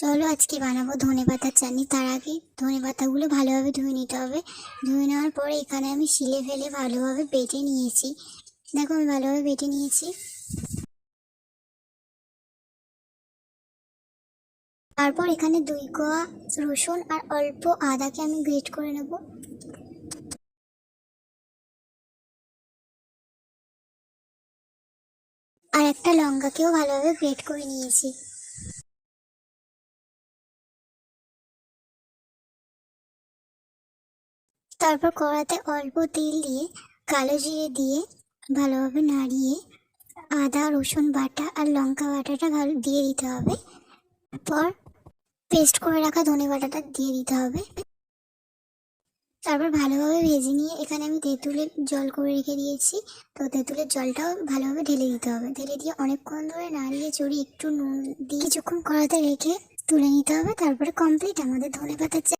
চলো আজকে বানাবো ধনেপাতার চাটনি। তার আগে ধনেপাতাগুলো ভালোভাবে ধুয়ে নিতে হবে। ধুয়ে নেওয়ার পরে এখানে আমি শিলে ফেলে ভালোভাবে বেটে নিয়েছি। দেখো আমি ভালোভাবে বেটে নিয়েছি। তারপর এখানে 2 কোয়া রসুন আর অল্প আদাকে আমি গ্রেট করে নেব। আর একটা লঙ্কাকেও ভালোভাবে গ্রেট করে নিয়েছি। তারপর কড়াতে অল্প তেল দিয়ে কালো জিরে দিয়ে ভালোভাবে নাড়িয়ে আদা রসুন বাটা আর লঙ্কা বাটাটা ভালো দিয়ে দিতে হবে। তারপর পেস্ট করে রাখা ধনে বাটাটা দিয়ে দিতে হবে। তারপর ভালোভাবে ভেজে নিয়ে এখানে আমি তেঁতুলের জল করে রেখে দিয়েছি। তো তেঁতুলের জলটাও ভালোভাবে ঢেলে দিতে হবে। ঢেলে দিয়ে অনেকক্ষণ ধরে নাড়িয়ে চড়িয়ে একটু নুন দিয়ে কিছুক্ষণ কড়াতে রেখে তুলে নিতে হবে। তারপরে কমপ্লিট আমাদের ধনেপাতার